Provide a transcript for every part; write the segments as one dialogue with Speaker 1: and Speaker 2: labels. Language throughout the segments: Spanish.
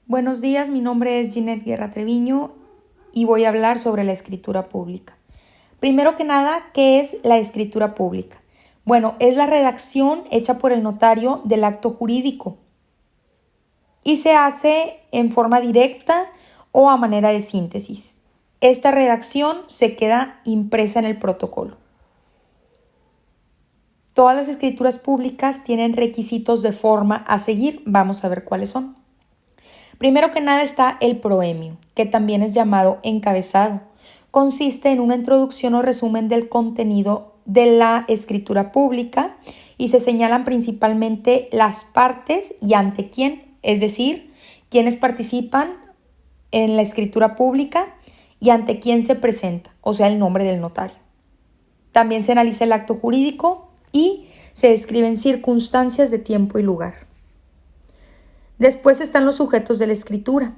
Speaker 1: Buenos días, mi nombre es Ginette Guerra Treviño y voy a hablar sobre la escritura pública. Primero que nada, ¿qué es la escritura pública? Bueno, es la redacción hecha por el notario del acto jurídico y se hace en forma directa o a manera de síntesis. Esta redacción se queda impresa en el protocolo. Todas las escrituras públicas tienen requisitos de forma a seguir. Vamos a ver cuáles son. Primero que nada está el proemio, que también es llamado encabezado. Consiste en una introducción o resumen del contenido de la escritura pública y se señalan principalmente las partes y ante quién, es decir, quiénes participan en la escritura pública y ante quién se presenta, o sea, el nombre del notario. También se analiza el acto jurídico y se describen circunstancias de tiempo y lugar. Después están los sujetos de la escritura.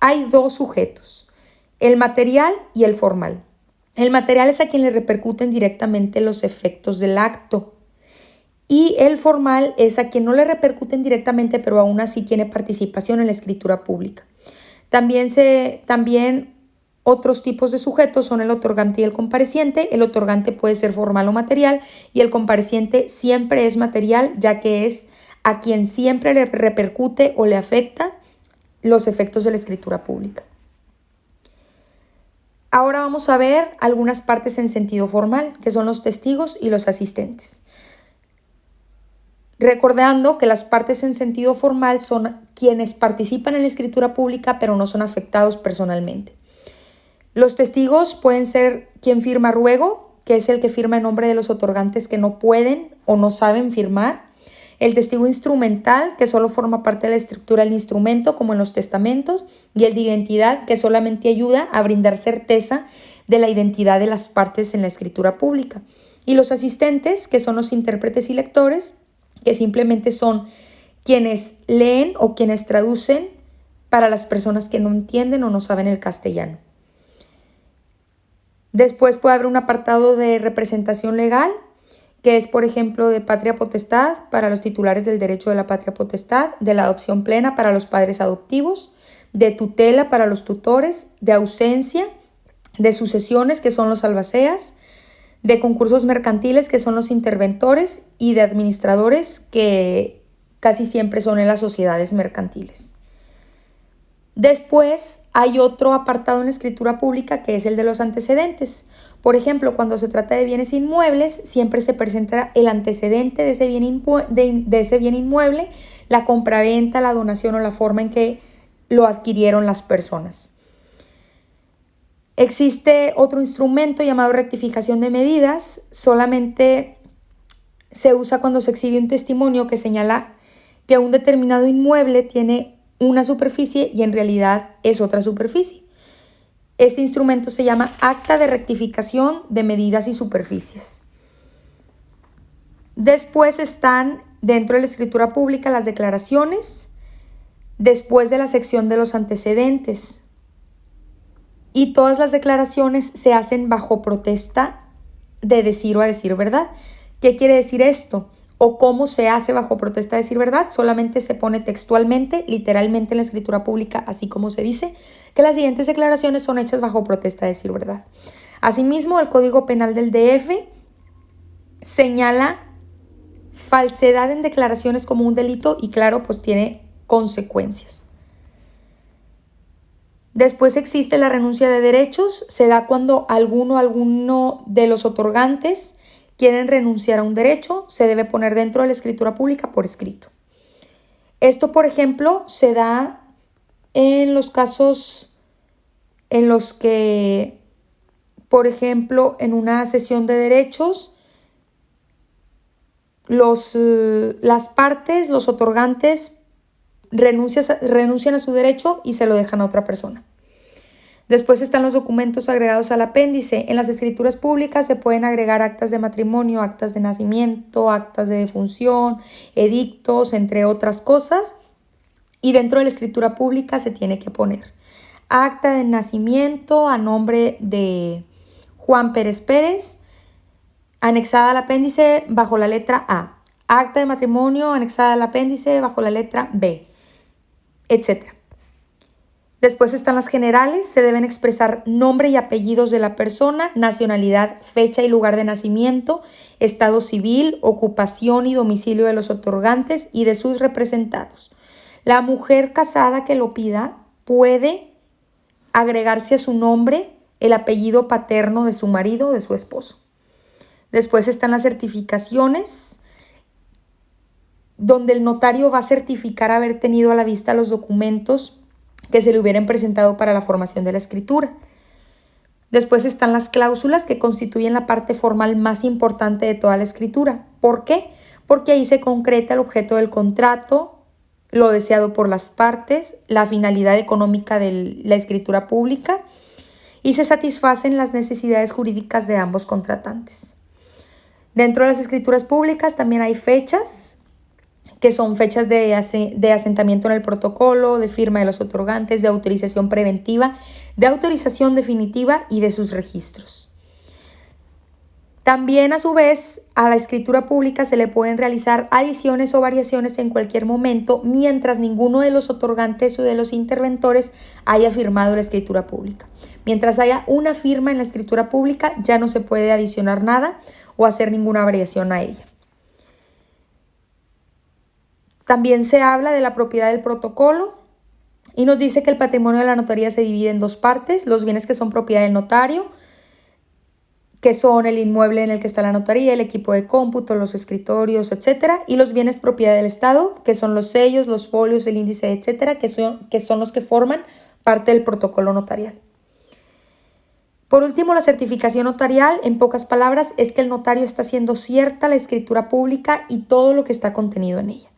Speaker 1: Hay dos sujetos, el material y el formal. El material es a quien le repercuten directamente los efectos del acto y el formal es a quien no le repercuten directamente, pero aún así tiene participación en la escritura pública. También otros tipos de sujetos son el otorgante y el compareciente. El otorgante puede ser formal o material y el compareciente siempre es material, ya que es a quien siempre le repercute o le afecta los efectos de la escritura pública. Ahora vamos a ver algunas partes en sentido formal, que son los testigos y los asistentes. Recordando que las partes en sentido formal son quienes participan en la escritura pública, pero no son afectados personalmente. Los testigos pueden ser quien firma ruego, que es el que firma en nombre de los otorgantes que no pueden o no saben firmar. El testigo instrumental, que solo forma parte de la estructura del instrumento, como en los testamentos, y el de identidad, que solamente ayuda a brindar certeza de la identidad de las partes en la escritura pública. Y los asistentes, que son los intérpretes y lectores, que simplemente son quienes leen o quienes traducen para las personas que no entienden o no saben el castellano. Después puede haber un apartado de representación legal, que es, por ejemplo, de patria potestad para los titulares del derecho de la patria potestad, de la adopción plena para los padres adoptivos, de tutela para los tutores, de ausencia, de sucesiones, que son los albaceas, de concursos mercantiles, que son los interventores, y de administradores, que casi siempre son en las sociedades mercantiles. Después hay otro apartado en la escritura pública que es el de los antecedentes. Por ejemplo, cuando se trata de bienes inmuebles, siempre se presenta el antecedente de ese bien inmueble, la compraventa, la donación o la forma en que lo adquirieron las personas. Existe otro instrumento llamado rectificación de medidas. Solamente se usa cuando se exhibe un testimonio que señala que un determinado inmueble tiene una superficie y en realidad es otra superficie. Este instrumento se llama acta de rectificación de medidas y superficies. Después están dentro de la escritura pública las declaraciones, después de la sección de los antecedentes. Y todas las declaraciones se hacen bajo protesta de decir o a decir verdad. ¿Qué quiere decir esto? ¿O cómo se hace bajo protesta de decir verdad? Solamente se pone textualmente, literalmente en la escritura pública, así como se dice, que las siguientes declaraciones son hechas bajo protesta de decir verdad. Asimismo, el Código Penal del DF señala falsedad en declaraciones como un delito y claro, pues tiene consecuencias. Después existe la renuncia de derechos. Se da cuando alguno de los otorgantes quieren renunciar a un derecho, se debe poner dentro de la escritura pública por escrito. Esto, por ejemplo, se da en los casos en los que, por ejemplo, en una cesión de derechos, las partes, los otorgantes, renuncian a su derecho y se lo dejan a otra persona. Después están los documentos agregados al apéndice. En las escrituras públicas se pueden agregar actas de matrimonio, actas de nacimiento, actas de defunción, edictos, entre otras cosas. Y dentro de la escritura pública se tiene que poner acta de nacimiento a nombre de Juan Pérez Pérez, anexada al apéndice bajo la letra A. Acta de matrimonio anexada al apéndice bajo la letra B, etc. Después están las generales, se deben expresar nombre y apellidos de la persona, nacionalidad, fecha y lugar de nacimiento, estado civil, ocupación y domicilio de los otorgantes y de sus representados. La mujer casada que lo pida puede agregarse a su nombre el apellido paterno de su marido o de su esposo. Después están las certificaciones, donde el notario va a certificar haber tenido a la vista los documentos que se le hubieran presentado para la formación de la escritura. Después están las cláusulas, que constituyen la parte formal más importante de toda la escritura. ¿Por qué? Porque ahí se concreta el objeto del contrato, lo deseado por las partes, la finalidad económica de la escritura pública y se satisfacen las necesidades jurídicas de ambos contratantes. Dentro de las escrituras públicas también hay fechas, que son fechas de asentamiento en el protocolo, de firma de los otorgantes, de autorización preventiva, de autorización definitiva y de sus registros. También, a su vez, a la escritura pública se le pueden realizar adiciones o variaciones en cualquier momento mientras ninguno de los otorgantes o de los interventores haya firmado la escritura pública. Mientras haya una firma en la escritura pública, ya no se puede adicionar nada o hacer ninguna variación a ella. También se habla de la propiedad del protocolo y nos dice que el patrimonio de la notaría se divide en dos partes: los bienes que son propiedad del notario, que son el inmueble en el que está la notaría, el equipo de cómputo, los escritorios, etcétera, y los bienes propiedad del Estado, que son los sellos, los folios, el índice, etcétera, que son los que forman parte del protocolo notarial. Por último, la certificación notarial, en pocas palabras, es que el notario está haciendo cierta la escritura pública y todo lo que está contenido en ella.